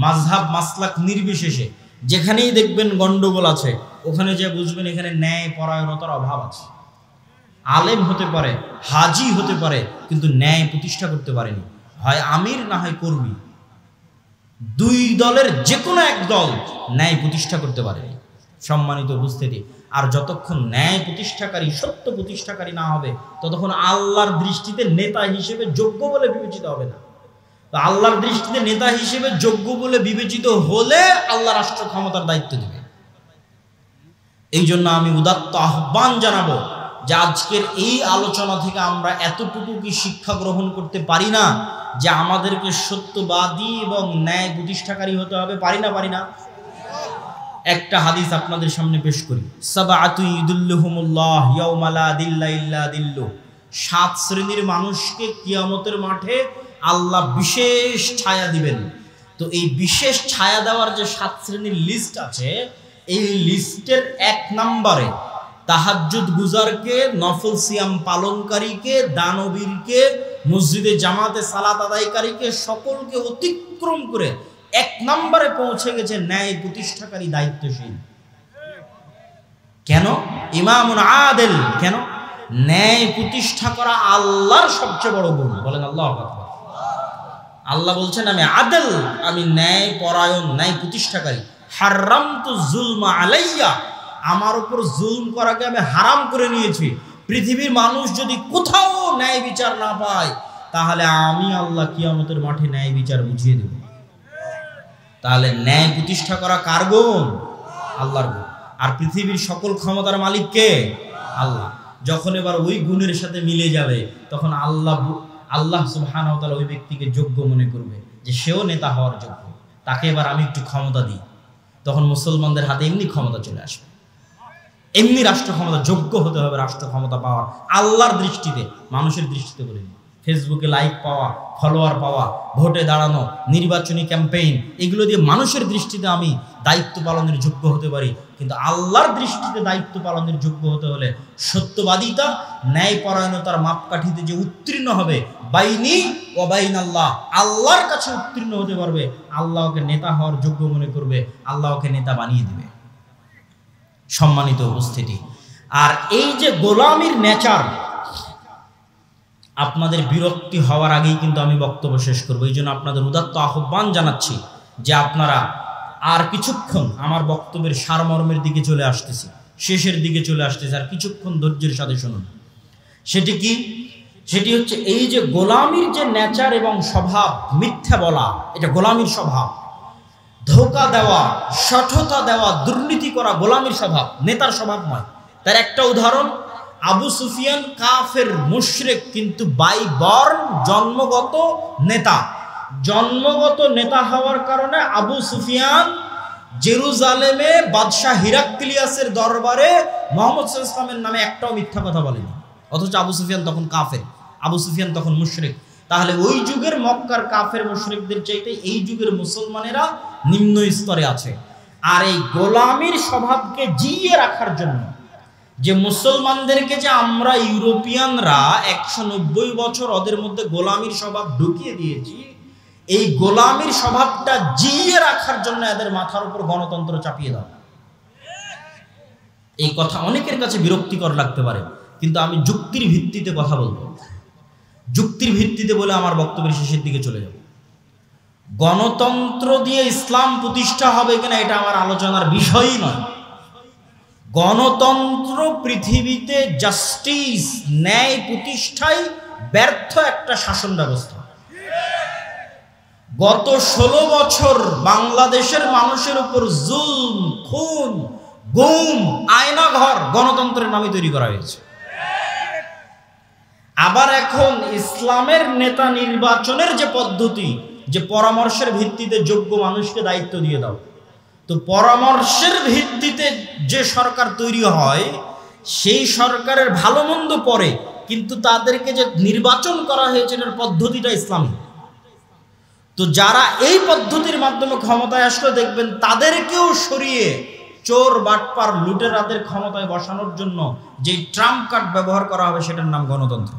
মাযহাব মাসলাক নির্বিশেষে যেখানেই দেখবেন গন্ডগোল আছে, ওখানে যে বুঝবেন এখানে ন্যায় পরায়ণতার অভাব আছে। আলেম হতে পারে, হাজি হতে পারে, কিন্তু ন্যায় প্রতিষ্ঠা করতে পারেনি। হয় আমির না হয় কর্মী, দুই দলের যে কোনো এক দল ন্যায় প্রতিষ্ঠা করতে পারেনি। সম্মানিত উপস্থিতি, আর যতক্ষণ ন্যায় প্রতিষ্ঠাকারী, সত্য প্রতিষ্ঠাকারী না হবে, ততক্ষণ আল্লাহর দৃষ্টিতে নেতা হিসেবে যোগ্য বলে বিবেচিত হবে না। তো আল্লাহর দৃষ্টিতে নেতা হিসেবে যোগ্য বলে বিবেচিত হলে আল্লাহ রাষ্ট্র ক্ষমতার দায়িত্ব দেবে। এই জন্য আমি উদাত্ত আহ্বান জানাবো যে আজকের এই আলোচনা থেকে আমরা এতটুকু কি শিক্ষা গ্রহণ করতে পারি না যে আমাদেরকে সত্যবাদী এবং ন্যায় প্রতিষ্ঠাকারী হতে হবে? পারি না? একটা হাদিস আপনাদের সামনে পেশ করি। সাবআতু ইদুল্লুহুমুল্লাহ ইয়াওমা লা দিল্লা ইল্লা দিল্লুহ। 7 শ্রেণীর মানুষকে কিয়ামতের মাঠে আল্লাহ বিশেষ ছায়া দিবেন। তো এই বিশেষ ছায়া দেওয়ার যে 7 শ্রেণীর লিস্ট আছে, এই লিস্টের 1 নম্বরে তাহাজ্জুদ গুজারকে, নফল সিয়াম পালনকারীকে, দানবীরকে, মসজিদে জামাতে সালাত আদায়কারীকে, সকলকে অতিক্রম করে 1 নম্বরে পৌঁছে গেছে ন্যায় প্রতিষ্ঠাকারী, দায়িত্বশীল। কেন? ইমামুন আদিল। কেন? ন্যায় প্রতিষ্ঠা করা আল্লাহর সবচেয়ে বড় গুণ। বলেন আল্লাহু আকবার। আল্লাহ বলছেন আমি আদিল, আমি ন্যায় পরায়ণ, ন্যায় প্রতিষ্ঠাকারী। হারামতু যুলমা আলাইয়া, আমার উপর জুলম করাকে আমি হারাম করে নিয়েছি। পৃথিবীর মানুষ যদি কোথাও ন্যায় বিচার না পায়, তাহলে আমি আল্লাহ কিয়ামতের মাঠে ন্যায় বিচার বুঝিয়ে দেব। তাহলে ন্যায় প্রতিষ্ঠা করা কার গুণ? আল্লাহর গুণ। আর পৃথিবীর সকল ক্ষমতার মালিক কে? আল্লাহ। যখন এবার ওই গুণের সাথে মিলে যাবে, তখন আল্লাহ সুবহানাহু ওয়া তাআলা ওই ব্যক্তিকে যোগ্য মনে করবে যে সেও নেতা হওয়ার যোগ্য, তাকে এবার আমি একটু ক্ষমতা দিই। তখন মুসলমানদের হাতে এমনি ক্ষমতা চলে আসবে, এমনি রাষ্ট্র ক্ষমতা। যোগ্য হতে হবে রাষ্ট্র ক্ষমতা পাওয়ার, আল্লাহর দৃষ্টিতে, মানুষের দৃষ্টিতে বলিনি। ফেসবুকে লাইক পাওয়া, ফলোয়ার পাওয়া, ভোটে দাঁড়ানো, নির্বাচনী ক্যাম্পেইন, এগুলো দিয়ে মানুষের দৃষ্টিতে আমি দায়িত্ব পালনের যোগ্য হতে পারি। কিন্তু আল্লাহর দৃষ্টিতে দায়িত্ব পালনের যোগ্য হতে হলে সত্যবাদিতা, ন্যায়পরায়ণতার মাপকাঠিতে যে উত্তীর্ণ হবে, বাইনি ওয়া বাইন আল্লাহ, আল্লাহর কাছে উত্তীর্ণ হতে পারবে, আল্লাহ ওকে নেতা হওয়ার যোগ্য মনে করবে, আল্লাহ ওকে নেতা বানিয়ে দেবে। সম্মানিত উপস্থিতি, আর এই যে গোলামির নেচার, আপনাদের বিরক্তি হওয়ার আগেই কিন্তু আমি বক্তব্য শেষ করবো। এই জন্য আপনাদের উদাত্ত আহ্বান জানাচ্ছি যে আপনারা আর কিছুক্ষণ, আমার বক্তব্যের সারমর্মের দিকে চলে আসতেছি, শেষের দিকে চলে আসতেছি, আর কিছুক্ষণ ধৈর্যের সাথে শুনুন। সেটি কি? সেটি হচ্ছে এই যে গোলামির যে নেচার এবং স্বভাব, মিথ্যা বলা, এটা গোলামির স্বভাব। ধোঁকা দেওয়া, সঠতা দেওয়া, দুর্নীতি করা গোলামির স্বভাব, নেতার স্বভাব নয়। তার একটা উদাহরণ, আবু সুফিয়ান কাফের মুশরিক, কিন্তু বাই বর্ন জন্মগত নেতা। জন্মগত নেতা হওয়ার কারণে আবু সুফিয়ান জেরুজালেমে বাদশাহ হিরাক্লিয়াসের দরবারে মুহাম্মদ সাল্লাল্লাহু আলাইহি ওয়াসাল্লামের নামে একটাও মিথ্যা কথা বলেনি, অথচ আবু সুফিয়ান তখন কাফের, আবু সুফিয়ান তখন মুশরিক। তাহলে ওই যুগের মক্কার কাফের মুশরিকদের চাইতে এই যুগের মুসলমানেরা নিম্ন স্তরে আছে। আর এই গোলামির স্বভাবকে জিইয়ে রাখার জন্য যে মুসলমানদেরকে যে আমরা ইউরোপিয়ানরা 190 বছর ওদের মধ্যে গোলামির স্বভাব ঢুকিয়ে দিয়েছি, এই গোলামির স্বভাবটা জিইয়ে রাখার জন্য এদের মাথার উপর গণতন্ত্র চাপিয়ে দাও। এই কথা অনেকের কাছে বিরক্তিকর লাগতে পারে, কিন্তু আমি যুক্তির ভিত্তিতে কথা বলবো, যুক্তির ভিত্তিতে বলে আমার বক্তব্যের শেষের দিকে চলে যাব। গণতন্ত্র দিয়ে ইসলাম প্রতিষ্ঠা হবে কিনা এটা আমার আলোচনার বিষয়ই নয়। গণতন্ত্র পৃথিবীতে জাস্টিস, ন্যায় প্রতিষ্ঠায় ব্যর্থ একটা শাসন ব্যবস্থা। গত 16 বছর বাংলাদেশের মানুষের উপর জুলম, খুন, গুম, আয়নাঘর গণতন্ত্রের নামে তৈরি করা হয়েছে। আবার এখন ইসলামের নেতা নির্বাচনের যে পদ্ধতি, যে পরামর্শের ভিত্তিতে যোগ্য মানুষকে দায়িত্ব দিয়ে দাও, তো পরামর্শের ভিত্তিতে যে সরকার তৈরি হয় সেই সরকারের ভালো মন্দ পরে, কিন্তু তাদেরকে যে নির্বাচন করা হয়েছে এটার পদ্ধতিটা ইসলামী। তো যারা এই পদ্ধতির মাধ্যমে ক্ষমতায় আসলে দেখবেন তাদেরকেও সরিয়ে চোর, বাটপার, লুটেরাদের ক্ষমতায় বসানোর জন্য যে ট্রাম্প কার্ড ব্যবহার করা হবে সেটার নাম গণতন্ত্র।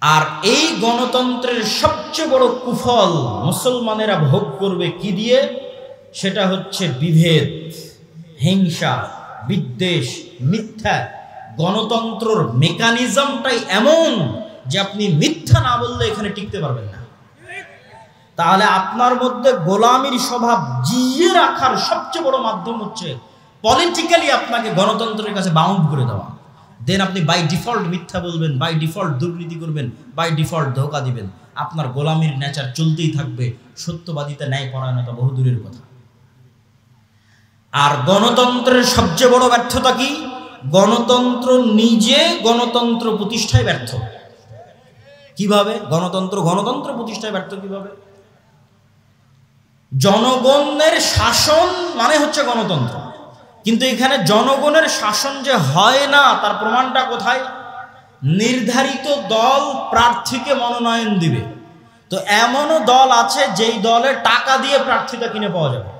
আর এই গণতন্ত্রের সবচেয়ে বড় কুফল মুসলমানেরা ভোগ করবে কি দিয়ে? সেটা হচ্ছে বিভেদ, হিংসা, বিদ্বেষ, মিথ্যা। গণতন্ত্রের মেকানিজমটাই এমন যে আপনি মিথ্যা না বললে এখানে টিকতে পারবেন না। তাহলে আপনার মধ্যে গোলামির স্বভাব জিইয়ে রাখার সবচেয়ে বড় মাধ্যম হচ্ছে পলিটিক্যালি আপনাকে গণতন্ত্রের কাছে বাউন্ড করে দেওয়া। দেন আপনি বাই ডিফল্ট মিথ্যা বলবেন, বাই ডিফল্ট দুর্নীতি করবেন, বাই ডিফল্ট ধোঁকা দিবেন। আপনার গোলামির নেচার চলতেই থাকবে, সত্যবাদিতা, ন্যায় পরায়ণতা বহু দূরের কথা। আর গণতন্ত্রের সবচেয়ে বড় ব্যর্থতা কি? গণতন্ত্র নিজে গণতন্ত্র প্রতিষ্ঠায় ব্যর্থ। কিভাবে গণতন্ত্র প্রতিষ্ঠায় ব্যর্থ কিভাবে? জনগণের শাসন মানে হচ্ছে গণতন্ত্র, কিন্তু এখানে জনগণের শাসন যে হয় না তার প্রমাণটা কোথায়? নির্ধারিত দল প্রার্থীকে মনোনয়ন দিবে, তো এমনও দল আছে যেই দলে টাকা দিয়ে প্রার্থীটা কিনে পাওয়া যাবে,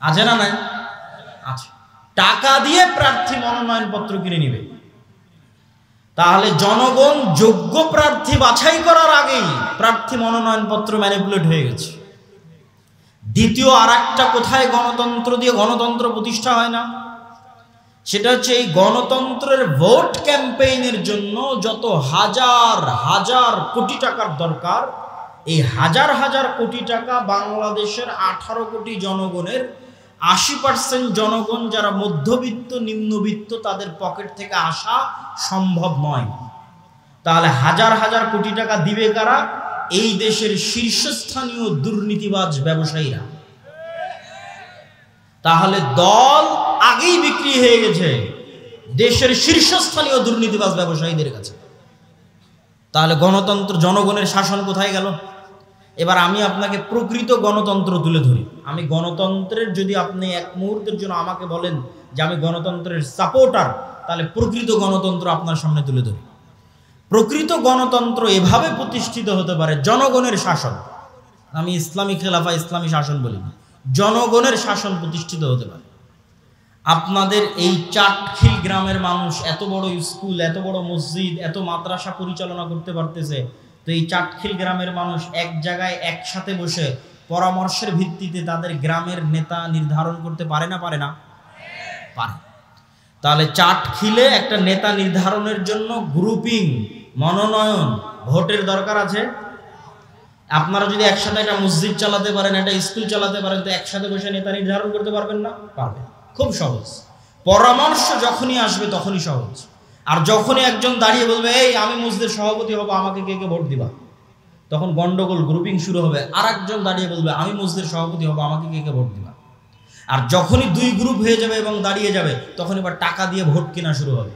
আছে না নাই? আছে। টাকা দিয়ে প্রার্থী মনোনয়ন পত্র কিনে নিবে। তাহলে জনগণ যোগ্য প্রার্থী বাছাই করার আগেই প্রার্থী মনোনয়ন পত্র ম্যানিপুলেট হয়ে গেছে। দ্বিতীয় আর একটা কোথায় গণতন্ত্র দিয়ে গণতন্ত্র প্রতিষ্ঠা হয় না, সেটা হচ্ছে এই গণতন্ত্রের ভোট ক্যাম্পেইনের জন্য যত হাজার হাজার কোটি টাকার দরকার, এই হাজার হাজার কোটি টাকা বাংলাদেশের 18 কোটি জনগণের 80% জনগণ যারা মধ্যবিত্ত, নিম্নবিত্ত, তাদের পকেট থেকে আসা সম্ভব নয়। তাহলে হাজার হাজার কোটি টাকা দিবে কারা? এই দেশের শীর্ষস্থানীয় দুর্নীতিবাজ ব্যবসায়ীরা। তাহলে দল আগেই বিক্রি হয়ে গেছে দেশের শীর্ষস্থানীয় দুর্নীতিবাজ ব্যবসায়ীদের কাছে। তাহলে গণতন্ত্র, জনগণের শাসন কোথায় গেল? এবার আমি আপনাকে প্রকৃত গণতন্ত্র তুলে ধরি। আমি গণতন্ত্রের, যদি আপনি এক মুহূর্তের জন্য আমাকে বলেন যে আমি গণতন্ত্রের সাপোর্টার, তাহলে প্রকৃত গণতন্ত্র আপনার সামনে তুলে ধরি। প্রকৃত গণতন্ত্র এভাবে প্রতিষ্ঠিত হতে পারে, জনগণের শাসন। আমি ইসলামী খেলাফা, ইসলামী শাসন বলিনি, জনগণের শাসন প্রতিষ্ঠিত হতে পারে। আপনাদের এই চাটখিল গ্রামের মানুষ এত বড় স্কুল, এত বড় মসজিদ, এত মাদ্রাসা পরিচালনা করতে পারতেছে, তো এই চাটখিল গ্রামের মানুষ এক জায়গায় একসাথে বসে পরামর্শের ভিত্তিতে তাদের গ্রামের নেতা নির্ধারণ করতে পারে না? পারে না? পারে। তাহলে চাটখিলে একটা নেতা নির্ধারণের জন্য গ্রুপিং, মনোনয়ন, ভোটের দরকার আছে। আপনারা যদি একসাথে একটা মসজিদ চালাতে পারেন, একটা স্কুল চালাতে পারেন, তো একসাথে বসে নেতা নির্ধারণ করতে পারবেন না? পারবেন। খুব সহজ। পরামর্শ যখনই আসবে তখনই সহজ। আর যখনই একজন দাঁড়িয়ে বলবে এই আমি মসজিদের সভাপতি হব, আমাকে কে কে ভোট দিবা, তখন গন্ডগোল, গ্রুপিং শুরু হবে। আর একজন দাঁড়িয়ে বলবে আমি মসজিদের সভাপতি হব, আমাকে কে কে ভোট দিবা। আর যখনই দুই গ্রুপ হয়ে যাবে এবং দাঁড়িয়ে যাবে, তখন এবার টাকা দিয়ে ভোট কেনা শুরু হবে।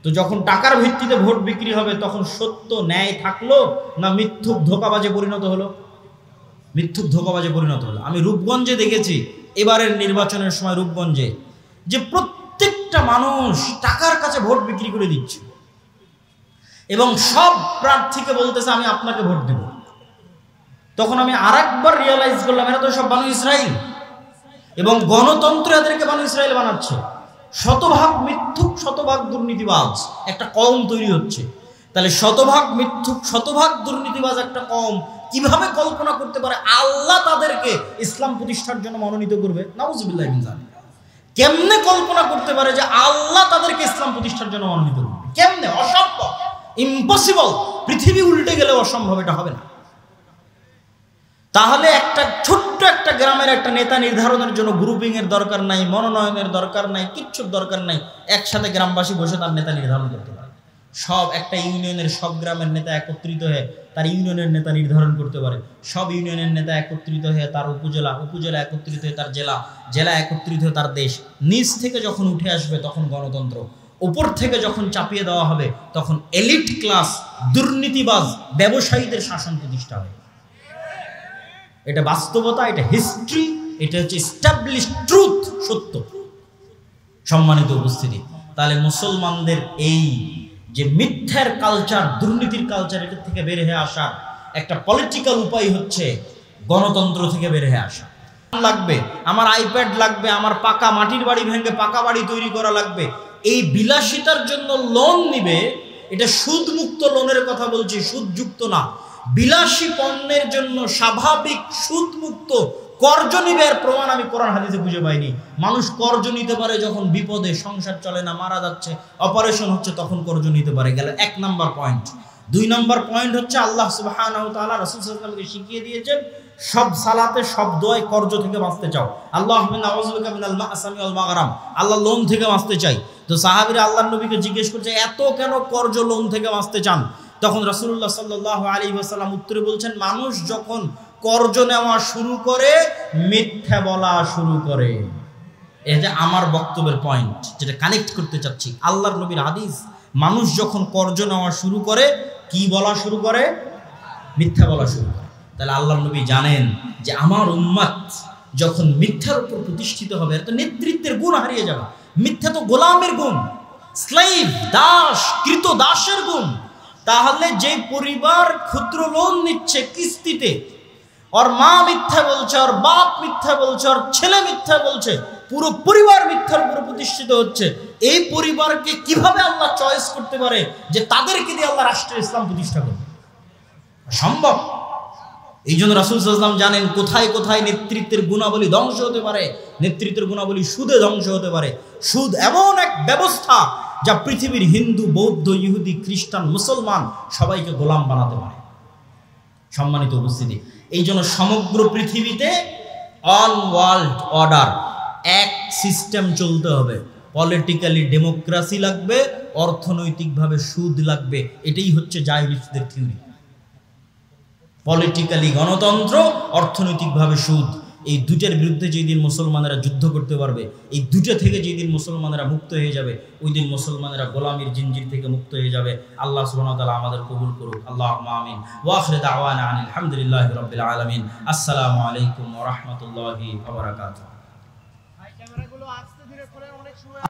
তো যখন টাকার ভিত্তিতে ভোট বিক্রি হবে, তখন সত্য ন্যায় থাকলো না মিথ্যুক ধোঁকাবাজে পরিণত হলো? মিথ্যুক ধোঁকাবাজে পরিণত হলো। আমি রূপগঞ্জে দেখেছি এবারের নির্বাচনের সময় রূপগঞ্জে যে প্রত্যেকটা মানুষ টাকার কাছে ভোট বিক্রি করে দিচ্ছে এবং সব প্রার্থীকে বলতেছে আমি আপনাকে ভোট দেব। তখন আমি আরেকবার রিয়েলাইজ করলাম এরা তো সব বানু ইসরাইল এবং গণতন্ত্র এদেরকে বানু ইসরাইল বানাচ্ছে। শতভাগ মিথ্যুক শতভাগ দুর্নীতিবাজ একটা কওম তৈরি হচ্ছে। তাহলে শতভাগ মিথ্যুক শতভাগ দুর্নীতিবাজ একটা কওম কিভাবে কল্পনা করতে পারে আল্লাহ তাদেরকে ইসলাম প্রতিষ্ঠার জন্য মনোনীত করবে? নাউজুবিল্লাহ মিন যালিক। কেমনে কল্পনা করতে পারে যে আল্লাহ তাদেরকে ইসলাম প্রতিষ্ঠার জন্য মনোনীত করবে? কেমনে? অসম্ভব, ইম্পসিবল। পৃথিবী উল্টে গেলে অসম্ভব, এটা হবে না। তাহলে একটা ছোট্ট একটা গ্রামের একটা নেতা নির্ধারণের জন্য গ্রুপিং এর দরকার নাই, মনোনয়নের দরকার নাই, কিচ্ছুর দরকার নাই। একসাথে গ্রামবাসী বসে তার নেতা নির্ধারণ করতে পারে। সব একটা ইউনিয়নের সব গ্রামের নেতা একত্রিত হয়ে তার ইউনিয়নের নেতা নির্ধারণ করতে পারে। সব ইউনিয়নের নেতা একত্রিত হয়ে তার উপজেলা, উপজেলা একত্রিত হয়ে তার জেলা, জেলা একত্রিত হয়ে তার দেশ। নিচ থেকে যখন উঠে আসবে তখন গণতন্ত্র, উপর থেকে যখন চাপিয়ে দেওয়া হবে তখন এলিট ক্লাস দুর্নীতিবাজ ব্যবসায়ীদের শাসন প্রতিষ্ঠা হবে। এটা বাস্তবতা, এটা হিস্ট্রি, এটা হচ্ছে এস্টাবলিশ ট্রুথ, সত্য। সম্মানিত উপস্থিতি, তাহলে মুসলমানদের এই যে মিথ্যার কালচার, দুর্নীতির কালচার, এটা থেকে বের হয়ে আসা একটা পলিটিক্যাল উপায় হচ্ছে গণতন্ত্র থেকে বের হয়ে আসা। লাগবে আমার আইপ্যাড লাগবে, আমার পাকা মাটির বাড়ি ভেঙে পাকা বাড়ি তৈরি করা লাগবে, এই বিলাসিতার জন্য লোন নিবে। এটা সুদমুক্ত লোনের কথা বলছি, সুদযুক্ত না। বিলাসী পণ্যের জন্য স্বাভাবিক সুদমুক্ত কর্জ নিবের প্রমাণ আমি কোরআন হাদিসে খুঁজে পাইনি। মানুষ কর্জ নিতে পারে যখন বিপদে, সংসার চলে না, মারা যাচ্ছে, অপারেশন হচ্ছে, তখন কর্জ নিতে পারে। গেল 1 নাম্বার পয়েন্ট। 2 নাম্বার পয়েন্ট হচ্ছে আল্লাহ সুবহানাহু ওয়া তাআলা রাসূল সাল্লাল্লাহু আলাইহি ওয়াসাল্লামকে শিখিয়ে দিয়েছেন সব সালাতে সব দোয়ায় কর্জ থেকে বাঁচতে চাও। আল্লাহুম্মা নাউযু বিকা মিনাল মা'সামি ওয়াল মাগরাম, আল্লাহ লোন থেকে বাঁচতে চাই। তো সাহাবীরা আল্লাহর নবীকে জিজ্ঞেস করছে এত কেন কর্জ লোন থেকে বাঁচতে চান? তখন রাসূলুল্লাহ সাল্লাল্লাহু আলাইহি ওয়াসাল্লাম উত্তরে বলছেন মানুষ যখন কর্জ নেওয়া শুরু করে মিথ্যা বলা শুরু করে। এই যে আমার বক্তব্যের পয়েন্ট, যেটা কানেক্ট করতে চাচ্ছি, আল্লাহর নবীর হাদিস। মানুষ যখন কর্জ নেওয়া শুরু করে কি বলা শুরু করে? মিথ্যা বলা শুরু করে। তাহলে আল্লাহর নবী জানেন যে আমার উম্মত যখন মিথ্যার উপর প্রতিষ্ঠিত হবে তো নেতৃত্বের গুণ হারিয়ে যাবে। মিথ্যা তো গোলামের গুণ, স্লেভ, দাস, কৃত দাসের গুণ। তাহলে যে পরিবার ক্ষুদ্র লোন নিচ্ছে কিস্তিতে, ওর মা মিথ্যা বলছে, ওর বাপ মিথ্যা বলছে, ওর ছেলে মিথ্যা বলছে, পুরো পরিবার মিথ্যার উপর প্রতিষ্ঠিত হচ্ছে, এই পরিবারকে কিভাবে আল্লাহ চয়েস করতে পারে যে তাদেরকে দিয়ে আল্লাহ রাষ্ট্রের ইসলাম প্রতিষ্ঠা করবে? সম্ভব। এই জন্য রাসূল সাল্লাল্লাহু আলাইহি ওয়াসাল্লাম জানেন কোথায় কোথায় নেতৃত্বের গুণাবলী ধ্বংস হতে পারে। নেতৃত্বের গুণাবলী সুদে ধ্বংস হতে পারে। সুদ এমন এক ব্যবস্থা যা পৃথিবীর হিন্দু, বৌদ্ধ, ইহুদি, খ্রিস্টান, মুসলমান সবাইকে গোলাম বানাতে পারে। সম্মানিত উপস্থিতি, এই জন্য সমগ্র পৃথিবীতে অল ওয়ার্ল্ড অর্ডার, এক সিস্টেম চলতে হবে। পলিটিক্যালি ডেমোক্রেসি লাগবে, অর্থনৈতিকভাবে সুদ লাগবে। এটাই হচ্ছে জায়রিস্টদের থিওরি। পলিটিক্যালি গণতন্ত্র, অর্থনৈতিকভাবে সুদ। এই দুটার বিরুদ্ধে যেদিন মুসলমানেরা যুদ্ধ করতে পারবে, এই দুটো থেকে যেদিন মুসলমানেরা মুক্ত হয়ে যাবে, ওই দিন মুসলমানেরা গোলামির জিনজির থেকে মুক্ত হয়ে যাবে। আল্লাহ সুবহানাহু ওয়া তাআলা আমাদের কবুল করুক। আল্লাহুম্মা আমিন। ওয়া আখিরু দাওয়ানা আনিল হামদুলিল্লাহি রাব্বিল আলামিন। আসসালামু আলাইকুম ওয়া রাহমাতুল্লাহি ওয়া বারাকাতুহু।